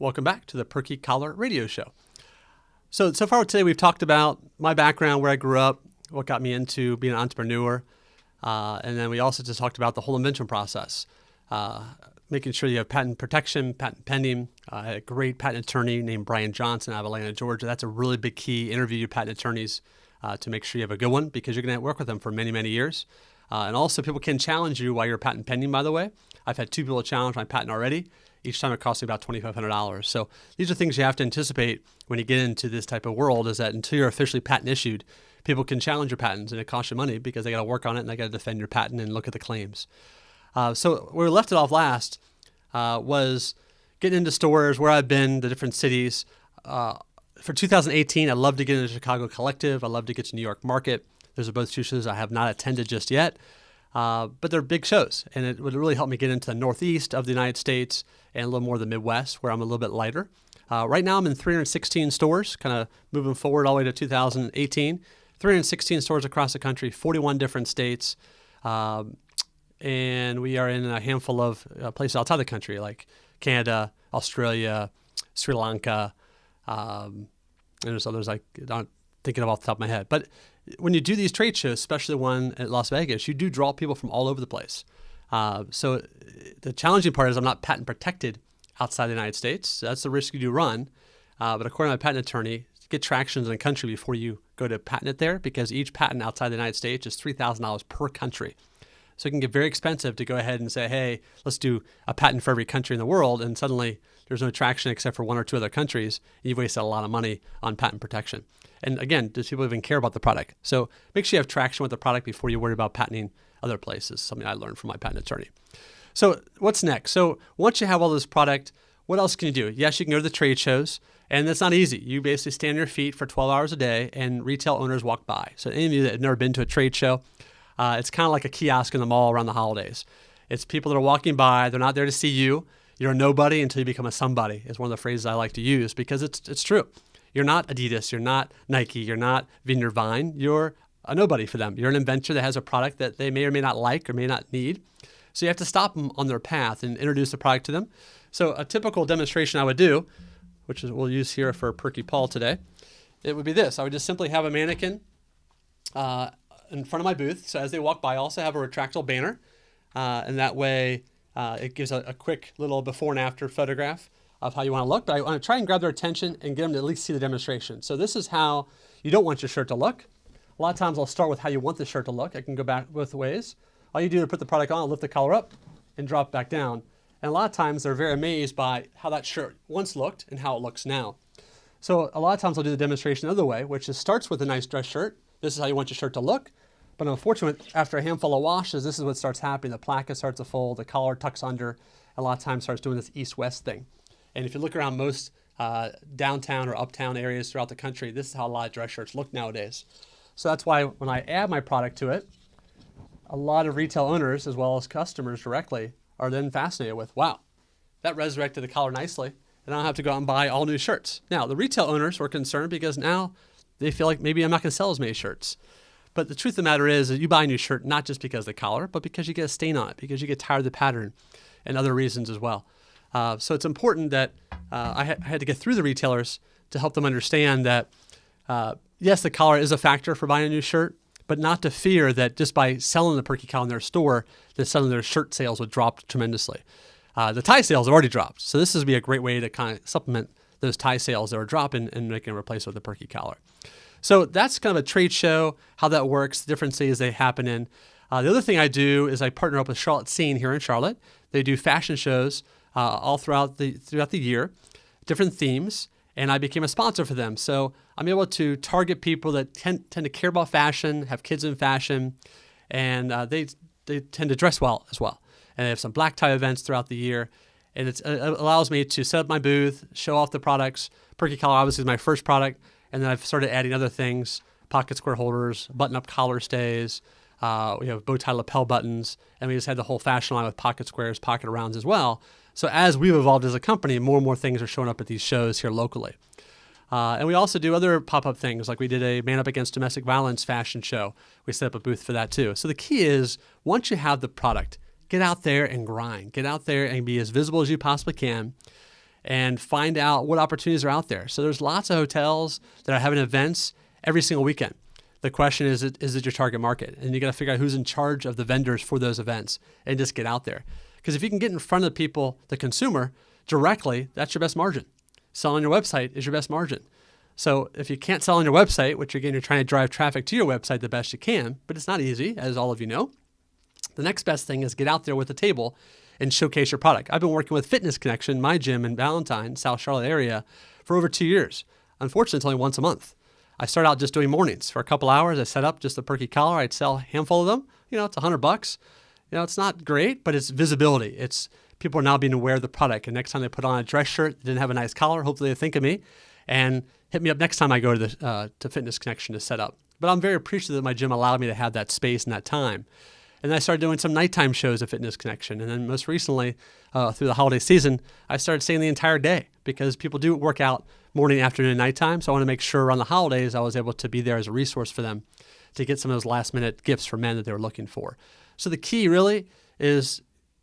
Welcome back to the Perky Collar Radio Show. So far today we've talked about my background, where I grew up, what got me into being an entrepreneur, and then we also just talked about the whole invention process, making sure you have patent protection, patent pending. I had a great patent attorney named Brian Johnson out of Atlanta, Georgia. That's a really big key. Interview your patent attorneys to make sure you have a good one, because you're going to work with them for many, many years. And also people can challenge you while you're patent pending, by the way. I've had 2 people challenge my patent already. Each time it costs me about $2,500. So these are things you have to anticipate when you get into this type of world, is that until you're officially patent issued, people can challenge your patents, and it costs you money because they got to work on it and they got to defend your patent and look at the claims. So where we left it off last was getting into stores, where I've been, the different cities. For 2018, I'd love to get into Chicago Collective. I'd love to get to New York Market. Those are both 2 shows I have not attended just yet. But they're big shows, and it would really help me get into the Northeast of the United States and a little more of the Midwest, where I'm a little bit lighter. Right now I'm in 316 stores, kind of moving forward all the way to 2018. 316 stores across the country, 41 different states. And we are in a handful of places outside the country, like Canada, Australia, Sri Lanka, and there's others I'm not thinking of off the top of my head. But when you do these trade shows, especially the one at Las Vegas, you do draw people from all over the place. So the challenging part is I'm not patent protected outside the United States. That's the risk you do run. But according to my patent attorney, get traction in the country before you go to patent it there, because each patent outside the United States is $3,000 per country. So it can get very expensive to go ahead and say, hey, let's do a patent for every country in the world, and suddenly there's no traction except for 1 or 2 other countries, and you've wasted a lot of money on patent protection. And again, does people even care about the product? So make sure you have traction with the product before you worry about patenting other places, something I learned from my patent attorney. So what's next? So once you have all this product, what else can you do? Yes, you can go to the trade shows, and that's not easy. You basically stand on your feet for 12 hours a day, and retail owners walk by. So any of you that have never been to a trade show, it's kind of like a kiosk in the mall around the holidays. It's people that are walking by. They're not there to see you. You're a nobody until you become a somebody, is one of the phrases I like to use, because it's true. You're not Adidas. You're not Nike. You're not Vineyard Vine. You're a nobody for them. You're an inventor that has a product that they may or may not like or may not need. So you have to stop them on their path and introduce the product to them. So a typical demonstration I would do, which is we'll use here for Perky Paul today, it would be this. I would just simply have a mannequin in front of my booth. So as they walk by, I also have a retractable banner. And that way it gives a quick little before and after photograph of how you want to look. But I want to try and grab their attention and get them to at least see the demonstration. So this is how you don't want your shirt to look. A lot of times I'll start with how you want the shirt to look. I can go back both ways. All you do is put the product on, lift the collar up, and drop back down. And a lot of times they're very amazed by how that shirt once looked and how it looks now. So a lot of times I'll do the demonstration the other way, which is starts with a nice dress shirt. This is how you want your shirt to look. But unfortunately, after a handful of washes, this is what starts happening. The placket starts to fold, the collar tucks under, a lot of times starts doing this east-west thing. And if you look around most downtown or uptown areas throughout the country, this is how a lot of dress shirts look nowadays. So that's why when I add my product to it, a lot of retail owners, as well as customers directly, are then fascinated with, wow, that resurrected the collar nicely, and I don't have to go out and buy all new shirts. Now, the retail owners were concerned because now they feel like maybe I'm not going to sell as many shirts. But the truth of the matter is that you buy a new shirt not just because of the collar, but because you get a stain on it, because you get tired of the pattern, and other reasons as well. So it's important that I had to get through the retailers to help them understand that, yes, the collar is a factor for buying a new shirt, but not to fear that just by selling the Perky collar in their store, that suddenly their shirt sales would drop tremendously. The tie sales have already dropped. So this would be a great way to kind of supplement those tie sales that are dropping and make them replace with the Perky collar. So that's kind of a trade show, how that works, the different cities they happen in. The other thing I do is I partner up with Charlotte Scene here in Charlotte. They do fashion shows all throughout the year, different themes, and I became a sponsor for them. So I'm able to target people that tend to care about fashion, have kids in fashion, and they tend to dress well as well. And they have some black tie events throughout the year. And it allows me to set up my booth, show off the products. Perky collar obviously is my first product. And then I've started adding other things, pocket square holders, button-up collar stays. We have bow tie lapel buttons. And we just had the whole fashion line with pocket squares, pocket rounds as well. So as we've evolved as a company, more and more things are showing up at these shows here locally. And we also do other pop-up things, like we did a Man Up Against Domestic Violence fashion show. We set up a booth for that too. So the key is, once you have the product, get out there and grind. Get out there and be as visible as you possibly can. and find out what opportunities are out there. So there's lots of hotels that are having events every single weekend. The question is it your target market? And you got to figure out who's in charge of the vendors for those events and just get out there. Because if you can get in front of the people, the consumer, directly, that's your best margin. Selling on your website is your best margin. So if you can't sell on your website, which again, you're trying to drive traffic to your website the best you can, but it's not easy, as all of you know, the next best thing is get out there with a table and showcase your product. I've been working with Fitness Connection, my gym in Valentine, South Charlotte area, for over 2 years. Unfortunately, it's only once a month. I started out just doing mornings. For a couple hours, I set up just a Perky Collar. I'd sell a handful of them. It's $100. It's not great, but it's visibility. It's people are now being aware of the product. And next time they put on a dress shirt that didn't have a nice collar, hopefully they think of me and hit me up next time I go to Fitness Connection to set up. But I'm very appreciative that my gym allowed me to have that space and that time. And I started doing some nighttime shows at Fitness Connection. And then most recently, through the holiday season, I started staying the entire day because people do work out morning, afternoon, and nighttime. So I want to make sure around the holidays I was able to be there as a resource for them to get some of those last-minute gifts for men that they were looking for. So the key really is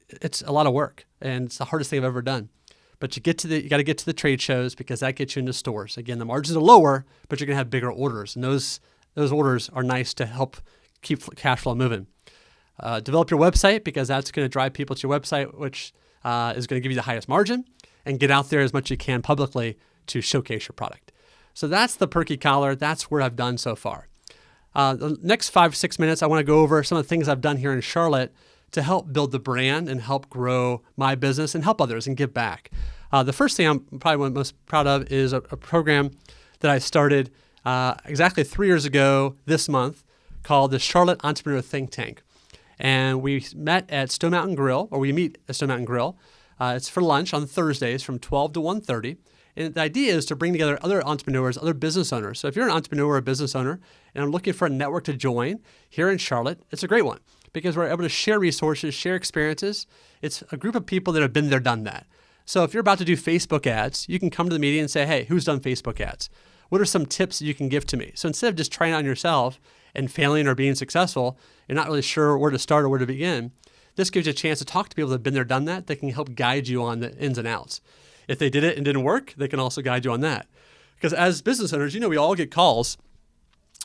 it's a lot of work, and it's the hardest thing I've ever done. But you got to get to the trade shows because that gets you into stores. Again, the margins are lower, but you're going to have bigger orders, and those orders are nice to help keep cash flow moving. Develop your website because that's going to drive people to your website, which is going to give you the highest margin, and get out there as much as you can publicly to showcase your product. So that's the Perky Collar. That's where I've done so far. The next 5-6 minutes, I want to go over some of the things I've done here in Charlotte to help build the brand and help grow my business and help others and give back. The first thing I'm probably most proud of is a program that I started exactly 3 years ago this month called the Charlotte Entrepreneur Think Tank. And we met at Stone Mountain Grill, or we meet at Stone Mountain Grill. It's for lunch on Thursdays from 12 to 1:30. And the idea is to bring together other entrepreneurs, other business owners. So if you're an entrepreneur or a business owner and I'm looking for a network to join here in Charlotte, it's a great one because we're able to share resources, share experiences. It's a group of people that have been there, done that. So if you're about to do Facebook ads, you can come to the meeting and say, hey, who's done Facebook ads? What are some tips that you can give to me? So instead of just trying it on yourself and failing or being successful, you're not really sure where to start or where to begin. This gives you a chance to talk to people that have been there, done that can help guide you on the ins and outs. If they did it and didn't work, they can also guide you on that. Because as business owners, we all get calls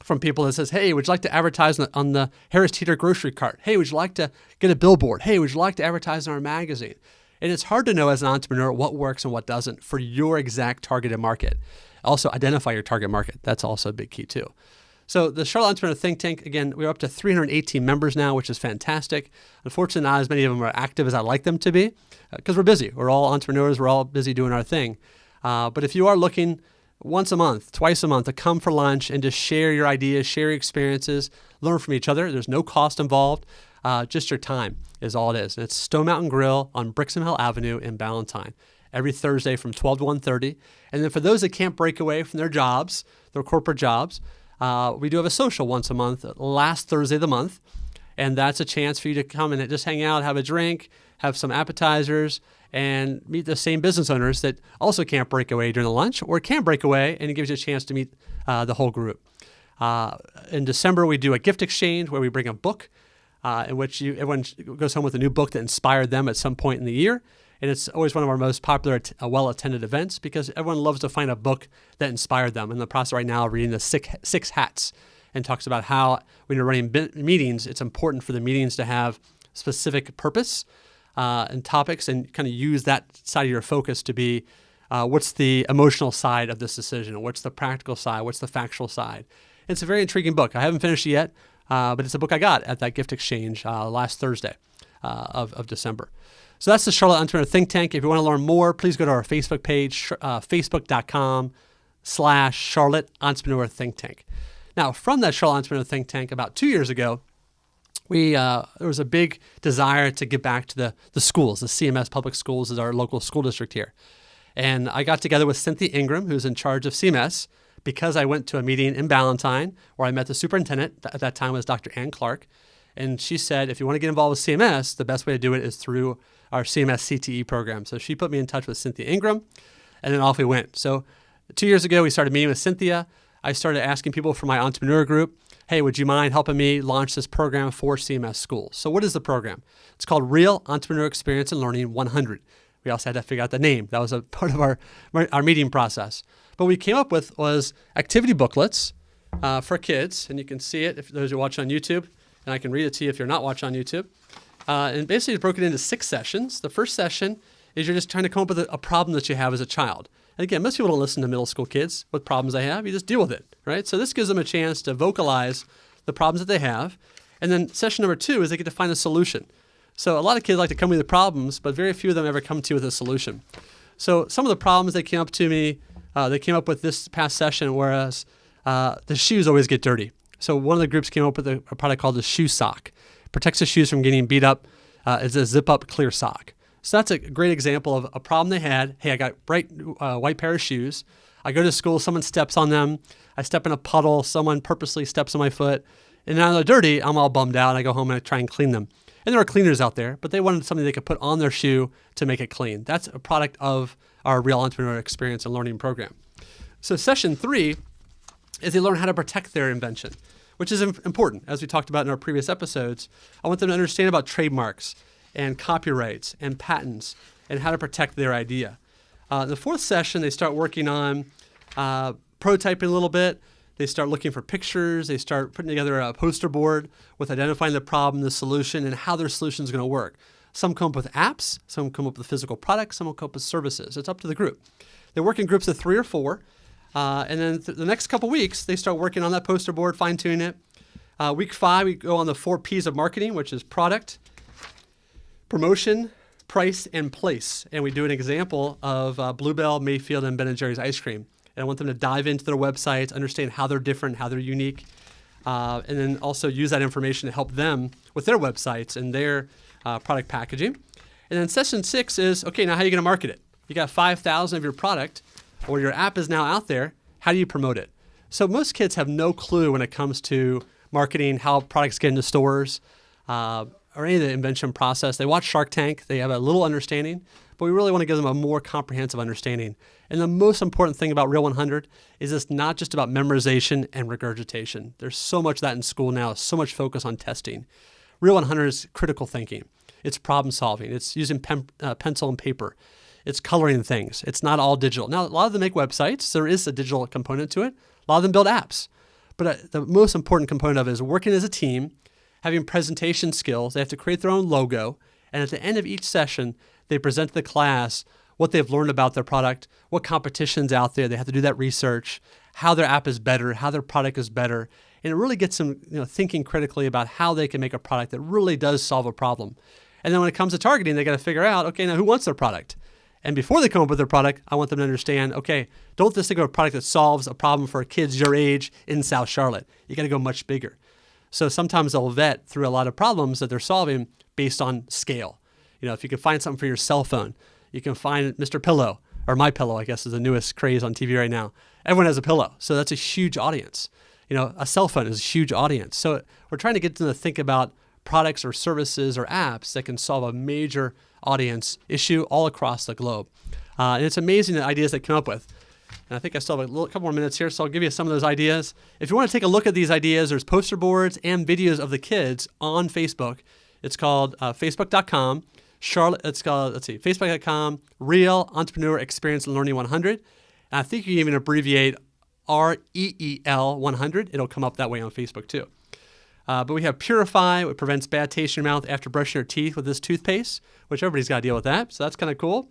from people that says, hey, would you like to advertise on the Harris Teeter grocery cart? Hey, would you like to get a billboard? Hey, would you like to advertise in our magazine? And it's hard to know as an entrepreneur what works and what doesn't for your exact targeted market. Also, identify your target market. That's also a big key too. So the Charlotte Entrepreneur Think Tank, again, we're up to 318 members now, which is fantastic. Unfortunately, not as many of them are active as I'd like them to be because we're busy. We're all entrepreneurs. We're all busy doing our thing. But if you are looking once a month, twice a month to come for lunch and just share your ideas, share your experiences, learn from each other, there's no cost involved. Just your time is all it is. And it's Stone Mountain Grill on Brixham Hill Avenue in Valentine every Thursday from 12 to 1:30. And then for those that can't break away from their jobs, their corporate jobs, we do have a social once a month, last Thursday of the month, and that's a chance for you to come and just hang out, have a drink, have some appetizers, and meet the same business owners that also can't break away during the lunch or can break away, and it gives you a chance to meet the whole group. In December, we do a gift exchange where we bring a book in which everyone goes home with a new book that inspired them at some point in the year. And it's always one of our most popular, well-attended events because everyone loves to find a book that inspired them. In the process right now of reading the Six Hats and talks about how when you're running meetings, it's important for the meetings to have specific purpose and topics and kind of use that side of your focus to be what's the emotional side of this decision, what's the practical side, what's the factual side. And it's a very intriguing book. I haven't finished it yet, but it's a book I got at that gift exchange last Thursday of December. So that's the Charlotte Entrepreneur Think Tank. If you want to learn more, please go to our Facebook page, facebook.com/Charlotte Entrepreneur Think Tank. Now, from that Charlotte Entrepreneur Think Tank, about 2 years ago, there was a big desire to get back to the schools. The CMS Public Schools is our local school district here. And I got together with Cynthia Ingram, who's in charge of CMS, because I went to a meeting in Valentine where I met the superintendent. At that time was Dr. Ann Clark. And she said, if you want to get involved with CMS, the best way to do it is through our CMS CTE program. So she put me in touch with Cynthia Ingram, and then off we went. So 2 years ago, we started meeting with Cynthia. I started asking people from my entrepreneur group, hey, would you mind helping me launch this program for CMS schools? So what is the program? It's called Real Entrepreneur Experience and Learning 100. We also had to figure out the name. That was a part of our meeting process. But what we came up with was activity booklets for kids, and you can see it if those who watch on YouTube, and I can read it to you if you're not watching on YouTube. And basically, it's broken into 6 sessions. The first session is you're just trying to come up with a problem that you have as a child. And again, most people don't listen to middle school kids with problems they have. You just deal with it, right? So this gives them a chance to vocalize the problems that they have. And then session number 2 is they get to find a solution. So a lot of kids like to come to me with problems, but very few of them ever come to you with a solution. So some of the problems they came up with this past session, whereas the shoes always get dirty. So one of the groups came up with a product called the shoe sock. It protects the shoes from getting beat up. It's a zip-up clear sock. So that's a great example of a problem they had. Hey, I got bright white pair of shoes. I go to school, someone steps on them. I step in a puddle, someone purposely steps on my foot. And now they're dirty, I'm all bummed out. I go home and I try and clean them. And there are cleaners out there, but they wanted something they could put on their shoe to make it clean. That's a product of our Real Entrepreneur Experience and Learning Program. So session 3 is they learn how to protect their invention, which is important. As we talked about in our previous episodes, I want them to understand about trademarks and copyrights and patents and how to protect their idea. The 4th session, they start working on prototyping a little bit. They start looking for pictures. They start putting together a poster board with identifying the problem, the solution, and how their solution is going to work. Some come up with apps. Some come up with physical products. Some will come up with services. It's up to the group. They work in groups of 3 or 4. And then the next couple weeks, they start working on that poster board, fine-tuning it. Week 5, we go on the 4 P's of marketing, which is product, promotion, price, and place. And we do an example of Bluebell, Mayfield, and Ben & Jerry's ice cream. And I want them to dive into their websites, understand how they're different, how they're unique, and then also use that information to help them with their websites and their product packaging. And then session 6 is, okay, now how are you going to market it? You got 5,000 of your product, or your app is now out there. How do you promote it? So most kids have no clue when it comes to marketing, how products get into stores, or any of the invention process. They watch Shark Tank. They have a little understanding, but we really want to give them a more comprehensive understanding. And the most important thing about Real 100 is it's not just about memorization and regurgitation. There's so much of that in school now, so much focus on testing. Real 100 is critical thinking. It's problem solving. It's using pencil and paper. It's coloring things. It's not all digital. Now, a lot of them make websites. There is a digital component to it. A lot of them build apps. But the most important component of it is working as a team, having presentation skills. They have to create their own logo. And at the end of each session, they present to the class what they've learned about their product, what competition's out there. They have to do that research, how their app is better, how their product is better. And it really gets them thinking critically about how they can make a product that really does solve a problem. And then when it comes to targeting, they got to figure out, okay, now who wants their product? And before they come up with their product, I want them to understand, okay, don't just think of a product that solves a problem for kids your age in South Charlotte. You got to go much bigger. So sometimes they'll vet through a lot of problems that they're solving based on scale. If you can find something for your cell phone, you can find Mr. Pillow, or My Pillow, I guess is the newest craze on TV right now. Everyone has a pillow, so that's a huge audience. A cell phone is a huge audience. So we're trying to get them to think about products or services or apps that can solve a major audience issue all across the globe. And it's amazing the ideas they come up with. And I think I still have a couple more minutes here, so I'll give you some of those ideas. If you want to take a look at these ideas, there's poster boards and videos of the kids on Facebook. It's called facebook.com. Facebook.com, Real Entrepreneur Experience and Learning 100. And I think you can even abbreviate REEL 100. It'll come up that way on Facebook too. But we have Purify, which prevents bad taste in your mouth after brushing your teeth with this toothpaste, which everybody's got to deal with that. So that's kind of cool.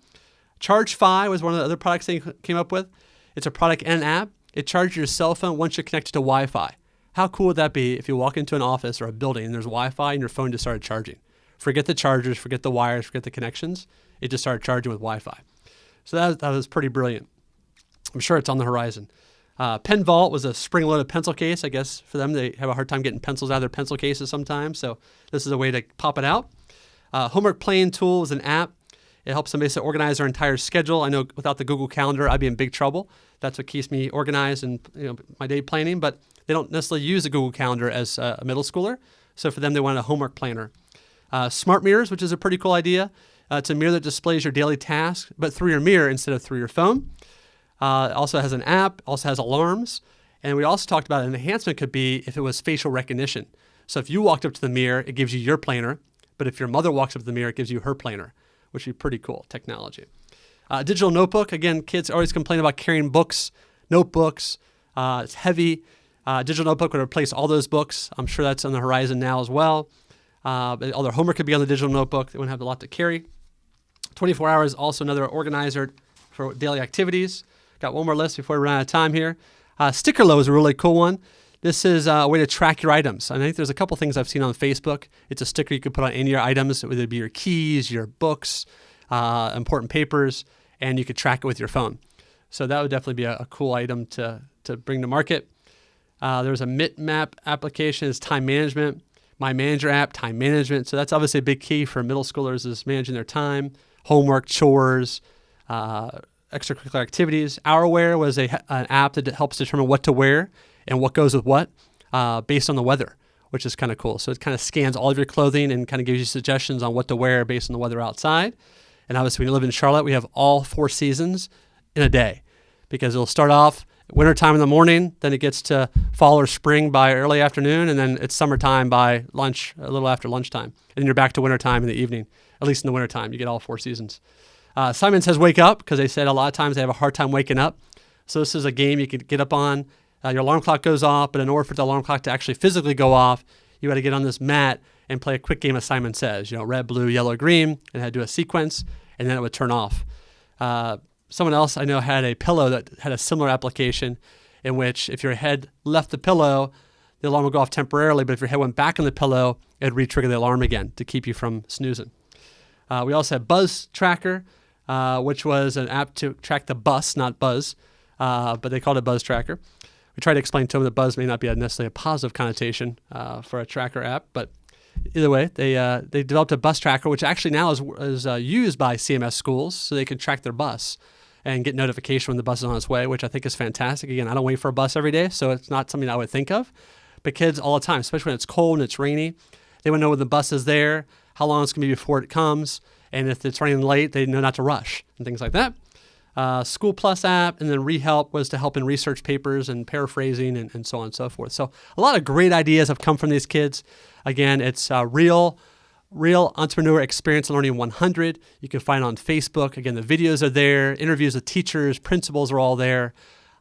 ChargeFi was one of the other products they came up with. It's a product and an app. It charges your cell phone once you're connected to Wi-Fi. How cool would that be if you walk into an office or a building and there's Wi-Fi and your phone just started charging? Forget the chargers, forget the wires, forget the connections. It just started charging with Wi-Fi. So that was pretty brilliant. I'm sure it's on the horizon. Pen Vault was a spring-loaded pencil case. I guess for them, they have a hard time getting pencils out of their pencil cases sometimes. So this is a way to pop it out. Homework Planning Tool is an app. It helps them basically organize their entire schedule. I know without the Google Calendar, I'd be in big trouble. That's what keeps me organized and my day planning. But they don't necessarily use the Google Calendar as a middle schooler. So for them, they wanted a homework planner. Smart mirrors, which is a pretty cool idea. It's a mirror that displays your daily tasks, but through your mirror instead of through your phone. It also has an app, also has alarms. And we also talked about an enhancement could be if it was facial recognition. So if you walked up to the mirror, it gives you your planner. But if your mother walks up to the mirror, it gives you her planner. which would be pretty cool technology. Digital notebook. Again, kids always complain about carrying books, notebooks. It's heavy. Digital notebook would replace all those books. I'm sure that's on the horizon now as well. All their homework could be on the digital notebook. They wouldn't have a lot to carry. 24 hours, also another organizer for daily activities. Got one more list before we run out of time here. Sticker Low is a really cool one. This is a way to track your items. I think there's a couple things I've seen on Facebook. It's a sticker you could put on any of your items, whether it be your keys, your books, important papers, and you could track it with your phone. So that would definitely be a cool item to bring to market. There's a MitMap application. It's time management. My Manager app, time management. So that's obviously a big key for middle schoolers is managing their time, homework, chores, extracurricular activities. OurWear was an app that helps determine what to wear and what goes with what based on the weather, which is kind of cool. So it kind of scans all of your clothing and kind of gives you suggestions on what to wear based on the weather outside. And obviously, when you live in Charlotte, we have all 4 seasons in a day because it'll start off wintertime in the morning, then it gets to fall or spring by early afternoon, and then it's summertime by lunch, a little after lunchtime. And then you're back to wintertime in the evening, at least in the wintertime. You get all 4 seasons. Simon says wake up because they said a lot of times they have a hard time waking up. So this is a game you could get up on. Your alarm clock goes off, but in order for the alarm clock to actually physically go off, you got to get on this mat and play a quick game of Simon Says. Red, blue, yellow, green, and had to do a sequence, and then it would turn off. Someone else I know had a pillow that had a similar application in which if your head left the pillow, the alarm would go off temporarily, but if your head went back on the pillow, it would re-trigger the alarm again to keep you from snoozing. We also had Buzz Tracker, which was an app to track the bus, not Buzz, but they called it Buzz Tracker. We tried to explain to them that Buzz may not be necessarily a positive connotation for a tracker app, but either way, they developed a bus tracker, which actually now is used by CMS schools, so they can track their bus and get notification when the bus is on its way, which I think is fantastic. Again, I don't wait for a bus every day, so it's not something I would think of. But kids all the time, especially when it's cold and it's rainy, they want to know when the bus is there, how long it's going to be before it comes, and if it's running late, they know not to rush and things like that. School Plus app, and then ReHelp was to help in research papers and paraphrasing and so on and so forth. So a lot of great ideas have come from these kids. Again, it's real Entrepreneur Experience Learning 100. You can find it on Facebook. Again, the videos are there. Interviews with teachers, principals are all there.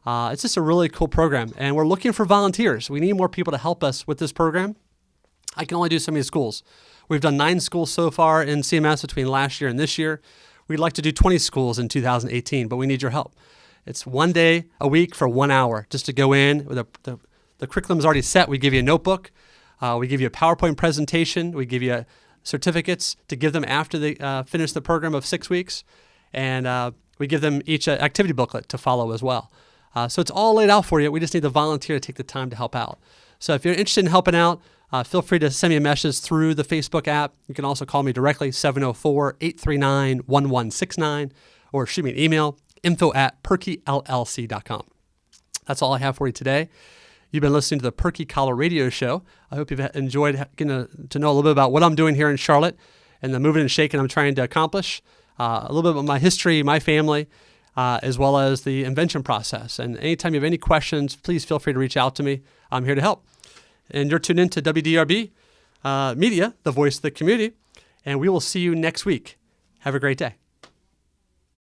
It's just a really cool program, and we're looking for volunteers. We need more people to help us with this program. I can only do so many schools. We've done 9 schools so far in CMS between last year and this year. We'd like to do 20 schools in 2018, but we need your help. It's 1 day a week for 1 hour just to go in. The curriculum is already set. We give you a notebook. We give you a PowerPoint presentation. We give you certificates to give them after they finish the program of 6 weeks. And we give them each an activity booklet to follow as well. So it's all laid out for you. We just need the volunteer to take the time to help out. So if you're interested in helping out, feel free to send me a message through the Facebook app. You can also call me directly, 704-839-1169, or shoot me an email, info@perkyllc.com. That's all I have for you today. You've been listening to the Perky Collar Radio Show. I hope you've enjoyed getting to know a little bit about what I'm doing here in Charlotte and the moving and shaking I'm trying to accomplish, a little bit about my history, my family, as well as the invention process. And anytime you have any questions, please feel free to reach out to me. I'm here to help. And you're tuned in to WDRB Media, the voice of the community, and we will see you next week. Have a great day.